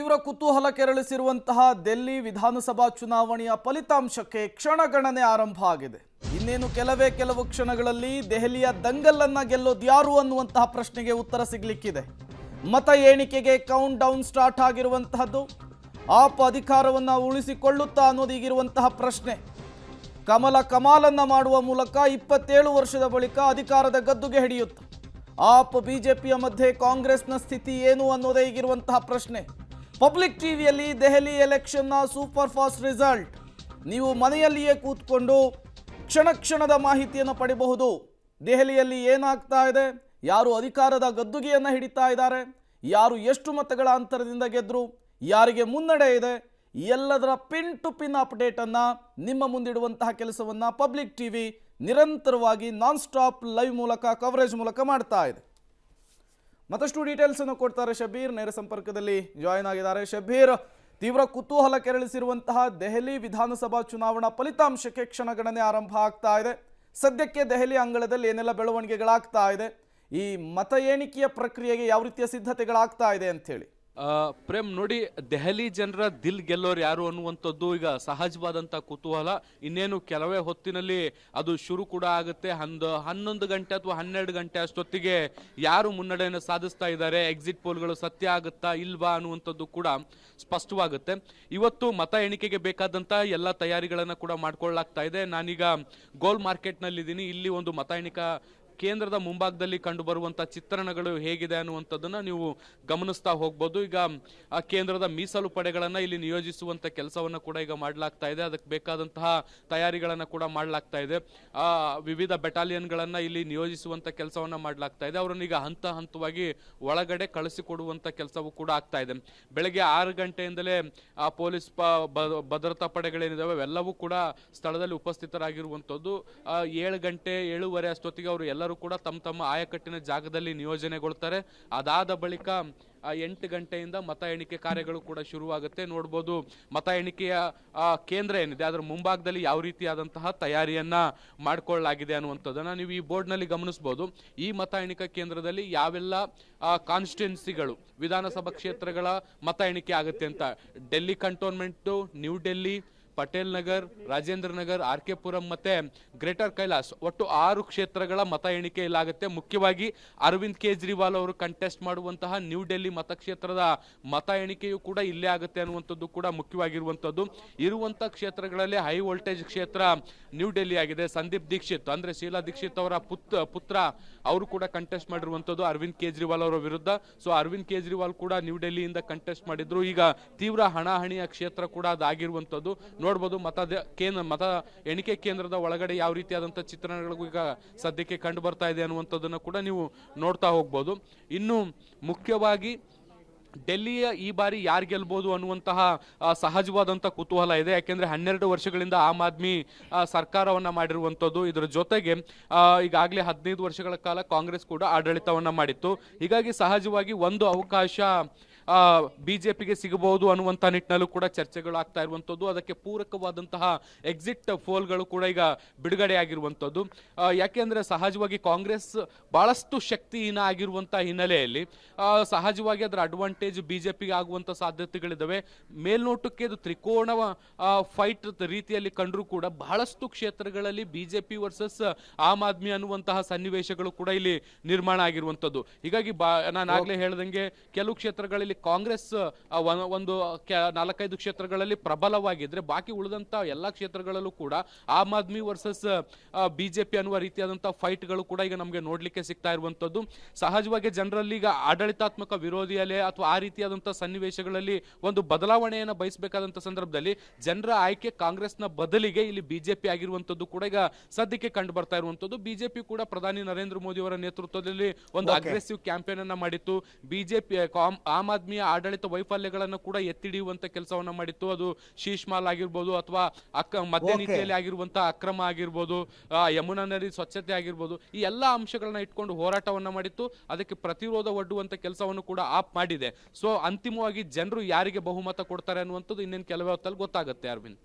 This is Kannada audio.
ತೀವ್ರ ಕುತೂಹಲ ಕೆರಳಿಸಿರುವಂತಹ ದಿಲ್ಲಿ ವಿಧಾನಸಭಾ ಚುನಾವಣೆಯ ಫಲಿತಾಂಶಕ್ಕೆ ಕ್ಷಣಗಣನೆ ಆರಂಭ ಆಗಿದೆ. ಇನ್ನೇನು ಕೆಲವು ಕ್ಷಣಗಳಲ್ಲಿ ದೆಹಲಿಯ ದಂಗಲನ್ನ ಗೆಲ್ಲೋದು ಯಾರು ಅನ್ನುವಂತಹ ಪ್ರಶ್ನೆಗೆ ಉತ್ತರ ಸಿಗಲಿಕ್ಕಿದೆ. ಮತ ಎಣಿಕೆಗೆ ಕೌಂಟ್ ಡೌನ್ ಸ್ಟಾರ್ಟ್ ಆಗಿರುವಂತಹದ್ದು. ಆಪ್ ಅಧಿಕಾರವನ್ನು ಉಳಿಸಿಕೊಳ್ಳುತ್ತಾ ಅನ್ನೋದು ಈಗಿರುವಂತಹ ಪ್ರಶ್ನೆ. ಕಮಾಲನ್ನ ಮಾಡುವ ಮೂಲಕ 27 ವರ್ಷದ ಬಳಿಕ ಅಧಿಕಾರದ ಗದ್ದುಗೆ ಹಿಡಿಯುತ್ತೆ. ಆಪ್ ಬಿಜೆಪಿಯ ಮಧ್ಯೆ ಕಾಂಗ್ರೆಸ್ನ ಸ್ಥಿತಿ ಏನು ಅನ್ನೋದೇ ಈಗಿರುವಂತಹ ಪ್ರಶ್ನೆ. ಪಬ್ಲಿಕ್ ಟಿವಿಯಲ್ಲಿ ದೆಹಲಿ ಎಲೆಕ್ಷನ್ನ ಸೂಪರ್ ಫಾಸ್ಟ್ ರಿಸಲ್ಟ್ ನೀವು ಮನೆಯಲ್ಲಿಯೇ ಕೂತ್ಕೊಂಡು ಕ್ಷಣದ ಮಾಹಿತಿಯನ್ನು ಪಡೆಯಬಹುದು. ದೆಹಲಿಯಲ್ಲಿ ಏನಾಗ್ತಾ ಇದೆ, ಯಾರು ಅಧಿಕಾರದ ಗದ್ದುಗೆಯನ್ನು ಹಿಡಿತಾ ಇದ್ದಾರೆ, ಯಾರು ಎಷ್ಟು ಮತಗಳ ಅಂತರದಿಂದ ಗೆದ್ರು, ಯಾರಿಗೆ ಮುನ್ನಡೆ ಇದೆ, ಎಲ್ಲದರ ಪಿನ್ ಟು ಪಿನ್ ಅಪ್ಡೇಟನ್ನು ನಿಮ್ಮ ಮುಂದಿಡುವಂತಹ ಕೆಲಸವನ್ನು ಪಬ್ಲಿಕ್ ಟಿವಿ ನಿರಂತರವಾಗಿ ನಾನ್ ಸ್ಟಾಪ್ ಲೈವ್ ಮೂಲಕ ಕವರೇಜ್ ಮೂಲಕ ಮಾಡ್ತಾ ಇದೆ. ಮತ್ತಷ್ಟು ಡೀಟೇಲ್ಸ್ ಅನ್ನು ಕೊಡ್ತಾರೆ ಶಬೀರ್, ನೇರ ಸಂಪರ್ಕದಲ್ಲಿ ಜಾಯಿನ್ ಆಗಿದ್ದಾರೆ. ಶಬೀರ್, ತೀವ್ರ ಕುತೂಹಲ ಕೆರಳಿಸಿರುವಂತಹ ದೆಹಲಿ ವಿಧಾನಸಭಾ ಚುನಾವಣಾ ಫಲಿತಾಂಶಕ್ಕೆ ಕ್ಷಣಗಣನೆ ಆರಂಭ ಆಗ್ತಾ ಇದೆ. ಸದ್ಯಕ್ಕೆ ದೆಹಲಿ ಅಂಗಳದಲ್ಲಿ ಏನೆಲ್ಲ ಬೆಳವಣಿಗೆಗಳಾಗ್ತಾ ಇದೆ, ಈ ಮತ ಎಣಿಕೆಯ ಪ್ರಕ್ರಿಯೆಗೆ ಯಾವ ರೀತಿಯ ಸಿದ್ಧತೆಗಳಾಗ್ತಾ ಇದೆ ಅಂತ ಹೇಳಿ. ಪ್ರೇಮ್ ನೋಡಿ, ದೆಹಲಿ ಜನರ ದಿಲ್ ಗೆಲ್ಲೋರು ಯಾರು ಅನ್ನುವಂಥದ್ದು ಈಗ ಸಹಜವಾದಂಥ ಕುತೂಹಲ. ಇನ್ನೇನು ಕೆಲವೇ ಹೊತ್ತಿನಲ್ಲಿ ಅದು ಶುರು ಕೂಡ ಆಗುತ್ತೆ. 11 ಗಂಟೆ ಅಥವಾ 12 ಗಂಟೆ ಅಷ್ಟೊತ್ತಿಗೆ ಯಾರು ಮುನ್ನಡೆಯನ್ನು ಸಾಧಿಸ್ತಾ ಇದ್ದಾರೆ, ಎಕ್ಸಿಟ್ ಪೋಲ್ಗಳು ಸತ್ಯ ಆಗುತ್ತಾ ಇಲ್ವಾ ಅನ್ನುವಂಥದ್ದು ಕೂಡ ಸ್ಪಷ್ಟವಾಗುತ್ತೆ. ಇವತ್ತು ಮತ ಎಣಿಕೆಗೆ ಬೇಕಾದಂಥ ಎಲ್ಲ ತಯಾರಿಗಳನ್ನು ಕೂಡ ಮಾಡ್ಕೊಳ್ಳಲಾಗ್ತಾ ಇದೆ. ನಾನೀಗ ಗೋಲ್ ಮಾರ್ಕೆಟ್ನಲ್ಲಿದ್ದೀನಿ. ಇಲ್ಲಿ ಒಂದು ಮತ ಎಣಿಕಾ ಕೇಂದ್ರದ ಮುಂಭಾಗದಲ್ಲಿ ಕಂಡು ಬರುವಂತಹ ಚಿತ್ರಣಗಳು ಹೇಗಿದೆ ಅನ್ನುವಂಥದ್ದನ್ನ ನೀವು ಗಮನಿಸ್ತಾ ಹೋಗ್ಬೋದು. ಈಗ ಆ ಕೇಂದ್ರದ ಮೀಸಲು ಪಡೆಗಳನ್ನ ಇಲ್ಲಿ ನಿಯೋಜಿಸುವಂತ ಕೆಲಸವನ್ನ ಕೂಡ ಈಗ ಮಾಡಲಾಗ್ತಾ ಇದೆ. ಅದಕ್ಕೆ ಬೇಕಾದಂತಹ ತಯಾರಿಗಳನ್ನ ಕೂಡ ಮಾಡಲಾಗ್ತಾ ಇದೆ. ವಿವಿಧ ಬೆಟಾಲಿಯನ್ಗಳನ್ನ ಇಲ್ಲಿ ನಿಯೋಜಿಸುವಂತ ಕೆಲಸವನ್ನ ಮಾಡಲಾಗ್ತಾ ಇದೆ. ಅವರನ್ನ ಈಗ ಹಂತವಾಗಿ ಒಳಗಡೆ ಕಳಿಸಿಕೊಡುವಂತ ಕೆಲಸವೂ ಕೂಡ ಆಗ್ತಾ ಇದೆ. ಬೆಳಗ್ಗೆ 6 ಗಂಟೆಯಿಂದಲೇ ಪೊಲೀಸ್ ಭದ್ರತಾ ಪಡೆಗಳೇನಿದಾವೆ ಅವೆಲ್ಲವೂ ಕೂಡ ಸ್ಥಳದಲ್ಲಿ ಉಪಸ್ಥಿತರಾಗಿರುವಂತದ್ದು. 7 ಗಂಟೆ 7:15 ಅಷ್ಟೊತ್ತಿಗೆ ಅವರು ಎಲ್ಲರೂ ಕೂಡ ತಮ್ಮ ಆಯಕಟ್ಟಿನ ಜಾಗದಲ್ಲಿ ನಿಯೋಜನೆಗೊಳ್ತಾರೆ. ಅದಾದ ಬಳಿಕ 8 ಗಂಟೆಯಿಂದ ಮತ ಎಣಿಕೆ ಕಾರ್ಯಗಳು ಕೂಡ ಶುರುವಾಗುತ್ತೆ. ನೋಡ್ಬೋದು ಮತ ಎಣಿಕೆಯ ಕೇಂದ್ರ ಏನಿದೆ ಅದರ ಮುಂಭಾಗದಲ್ಲಿ ಯಾವ ರೀತಿಯಾದಂತಹ ತಯಾರಿಯನ್ನ ಮಾಡಿಕೊಳ್ಳಲಾಗಿದೆ ಅನ್ನುವಂಥದ್ದನ್ನ ನೀವು ಈ ಬೋರ್ಡ್ನಲ್ಲಿ ಗಮನಿಸಬಹುದು. ಈ ಮತ ಎಣಿಕಾ ಕೇಂದ್ರದಲ್ಲಿ ಯಾವೆಲ್ಲ ಕಾನ್ಸ್ಟಿಟ್ಯೂನ್ಸಿಗಳು ವಿಧಾನಸಭಾ ಕ್ಷೇತ್ರಗಳ ಮತ ಎಣಿಕೆ ಆಗುತ್ತೆ ಅಂತ Delhi cantonment, new Delhi, Patel Nagar, Rajendra Nagar, RK Puram ಮತ್ತೆ ಗ್ರೇಟರ್ ಕೈಲಾಸ್, ಒಟ್ಟು 6 ಕ್ಷೇತ್ರಗಳ ಮತ ಎಣಿಕೆ ಇಲ್ಲಾಗುತ್ತೆ. ಮುಖ್ಯವಾಗಿ ಅರವಿಂದ್ ಕೇಜ್ರಿವಾಲ್ ಅವರು ಕಂಟೆಸ್ಟ್ ಮಾಡುವಂತಹ ನ್ಯೂ ಡೆಲ್ಲಿ ಮತಕ್ಷೇತ್ರದ ಮತ ಎಣಿಕೆಯು ಕೂಡ ಇಲ್ಲೇ ಆಗುತ್ತೆ ಅನ್ನುವಂಥದ್ದು ಕೂಡ ಮುಖ್ಯವಾಗಿರುವಂಥದ್ದು. ಇರುವಂತಹ ಕ್ಷೇತ್ರಗಳಲ್ಲಿ ಹೈ ವೋಲ್ಟೇಜ್ ಕ್ಷೇತ್ರ ನ್ಯೂ ಡೆಲ್ಲಿ ಆಗಿದೆ. ಸಂದೀಪ್ ದೀಕ್ಷಿತ್ ಅಂದ್ರೆ ಶೀಲಾ ದೀಕ್ಷಿತ್ ಅವರ ಪುತ್ರ ಅವರು ಕೂಡ ಕಂಟೆಸ್ಟ್ ಮಾಡಿರುವಂಥದ್ದು ಅರವಿಂದ್ ಕೇಜ್ರಿವಾಲ್ ಅವರ ವಿರುದ್ಧ. ಸೊ ಅರವಿಂದ್ ಕೇಜ್ರಿವಾಲ್ ಕೂಡ ನ್ಯೂ ಡೆಲ್ಲಿಯಿಂದ ಕಂಟೆಸ್ಟ್ ಮಾಡಿದ್ರು. ಈಗ ತೀವ್ರ ಹಣಾಹಣಿಯ ಕ್ಷೇತ್ರ ಕೂಡ ಅದಾಗಿರುವಂಥದ್ದು. ನೋಡ್ಬೋದು ಮತ ಎಣಿಕೆ ಕೇಂದ್ರದ ಒಳಗಡೆ ಯಾವ ರೀತಿಯಾದಂತಹ ಚಿತ್ರಣಗಳಿಗೂ ಈಗ ಸದ್ಯಕ್ಕೆ ಕಂಡು ಬರ್ತಾ ಇದೆ ಅನ್ನುವಂಥದ್ದನ್ನು ಕೂಡ ನೀವು ನೋಡ್ತಾ ಹೋಗ್ಬೋದು. ಇನ್ನು ಮುಖ್ಯವಾಗಿ ಡೆಲ್ಲಿಯ ಈ ಬಾರಿ ಯಾರು ಗೆಲ್ಬಹುದು ಅನ್ನುವಂತಹ ಸಹಜವಾದಂಥ ಕುತೂಹಲ ಇದೆ. ಯಾಕೆಂದ್ರೆ 12 ವರ್ಷಗಳಿಂದ ಆಮ್ ಆದ್ಮಿ ಸರ್ಕಾರವನ್ನ ಮಾಡಿರುವಂಥದ್ದು. ಇದರ ಜೊತೆಗೆ ಈಗಾಗಲೇ 15 ವರ್ಷಗಳ ಕಾಲ ಕಾಂಗ್ರೆಸ್ ಕೂಡ ಆಡಳಿತವನ್ನ ಮಾಡಿತ್ತು. ಹೀಗಾಗಿ ಸಹಜವಾಗಿ ಒಂದು ಅವಕಾಶ ಬಿಜೆಪಿಗೆ ಸಿಗಬಹುದು ಅನ್ನುವಂಥ ನಿಟ್ಟಿನಲ್ಲೂ ಕೂಡ ಚರ್ಚೆಗಳು ಆಗ್ತಾ ಇರುವಂಥದ್ದು. ಅದಕ್ಕೆ ಪೂರಕವಾದಂತಹ ಎಕ್ಸಿಟ್ ಪೋಲ್ಗಳು ಕೂಡ ಈಗ ಬಿಡುಗಡೆ ಆಗಿರುವಂಥದ್ದು. ಯಾಕೆಂದ್ರೆ ಸಹಜವಾಗಿ ಕಾಂಗ್ರೆಸ್ ಬಹಳಷ್ಟು ಶಕ್ತಿಹೀನ ಆಗಿರುವಂತಹ ಹಿನ್ನೆಲೆಯಲ್ಲಿ ಸಹಜವಾಗಿ ಅದರ ಅಡ್ವಾಂಟೇಜ್ ಬಿಜೆಪಿಗೆ ಆಗುವಂತ ಸಾಧ್ಯತೆಗಳಿದ್ದಾವೆ. ಮೇಲ್ನೋಟಕ್ಕೆ ಇದು ತ್ರಿಕೋಣ ಫೈಟ್ ರೀತಿಯಲ್ಲಿ ಕಂಡ್ರೂ ಕೂಡ ಬಹಳಷ್ಟು ಕ್ಷೇತ್ರಗಳಲ್ಲಿ ಬಿಜೆಪಿ ವರ್ಸಸ್ ಆಮ್ ಆದ್ಮಿ ಅನ್ನುವಂತಹ ಸನ್ನಿವೇಶಗಳು ಕೂಡ ಇಲ್ಲಿ ನಿರ್ಮಾಣ ಆಗಿರುವಂಥದ್ದು. ಹೀಗಾಗಿ ನಾನು ಆಗ್ಲೇ ಹೇಳ್ದಂಗೆ ಕೆಲವು ಕ್ಷೇತ್ರಗಳಲ್ಲಿ ಕಾಂಗ್ರೆಸ್ ಒಂದು 4-5 ಕ್ಷೇತ್ರಗಳಲ್ಲಿ ಪ್ರಬಲವಾಗಿದ್ರೆ ಬಾಕಿ ಉಳಿದಂತ ಎಲ್ಲಾ ಕ್ಷೇತ್ರಗಳಲ್ಲೂ ಕೂಡ ಆಮ್ ಆದ್ಮಿ ವರ್ಸಸ್ ಬಿಜೆಪಿ ಅನ್ನುವ ರೀತಿಯಾದಂತಹ ಫೈಟ್ಗಳು ಕೂಡ ಈಗ ನಮಗೆ ನೋಡ್ಲಿಕ್ಕೆ ಸಿಗ್ತಾ ಇರುವಂತದ್ದು. ಸಹಜವಾಗಿ ಜನರಲ್ಲಿ ಈಗ ಆಡಳಿತಾತ್ಮಕ ವಿರೋಧಿ ಅಲೆ ಅಥವಾ ಆ ರೀತಿಯಾದಂತಹ ಸನ್ನಿವೇಶಗಳಲ್ಲಿ ಒಂದು ಬದಲಾವಣೆಯನ್ನು ಬಯಸಬೇಕಾದಂತ ಸಂದರ್ಭದಲ್ಲಿ ಜನರ ಆಯ್ಕೆ ಕಾಂಗ್ರೆಸ್ನ ಬದಲಿಗೆ ಇಲ್ಲಿ ಬಿಜೆಪಿ ಆಗಿರುವಂತದ್ದು ಕೂಡ ಈಗ ಸದ್ಯಕ್ಕೆ ಕಂಡು ಬರ್ತಾ ಇರುವಂತದ್ದು. ಬಿಜೆಪಿ ಕೂಡ ಪ್ರಧಾನಿ ನರೇಂದ್ರ ಮೋದಿ ಅವರ ನೇತೃತ್ವದಲ್ಲಿ ಒಂದು ಅಗ್ರೆಸಿವ್ ಕ್ಯಾಂಪೇನ್ ಅನ್ನ ಮಾಡಿತ್ತು. ಬಿಜೆಪಿ ಆಮ್ ಆದ್ಮಿ ಆಡಳಿತ ವೈಫಲ್ಯಗಳನ್ನು ಕೂಡ ಎತ್ತಿಡಿಯುವಂತ ಕೆಲಸವನ್ನ ಮಾಡಿತ್ತು. ಅದು ಶೀಶ್ಮಾಲ್ ಆಗಿರ್ಬೋದು ಅಥವಾ ಮದ್ಯ ನೀತಿಯಲ್ಲಿ ಆಗಿರುವಂತಹ ಅಕ್ರಮ ಆಗಿರ್ಬೋದು, ಯಮುನಾ ನದಿ ಸ್ವಚ್ಛತೆ ಆಗಿರ್ಬೋದು, ಈ ಎಲ್ಲಾ ಅಂಶಗಳನ್ನ ಇಟ್ಕೊಂಡು ಹೋರಾಟವನ್ನ ಮಾಡಿತ್ತು. ಅದಕ್ಕೆ ಪ್ರತಿರೋಧ ಒಡ್ಡುವಂತ ಕೆಲಸವನ್ನು ಕೂಡ ಆಪ್ ಮಾಡಿದೆ. ಸೊ ಅಂತಿಮವಾಗಿ ಜನರು ಯಾರಿಗೆ ಬಹುಮತ ಕೊಡ್ತಾರೆ ಅನ್ನುವಂಥದ್ದು ಇನ್ನೇನು ಕೆಲವೇ ಹೊತ್ತಲ್ಲಿ ಗೊತ್ತಾಗುತ್ತೆ. ಅರವಿಂದ್.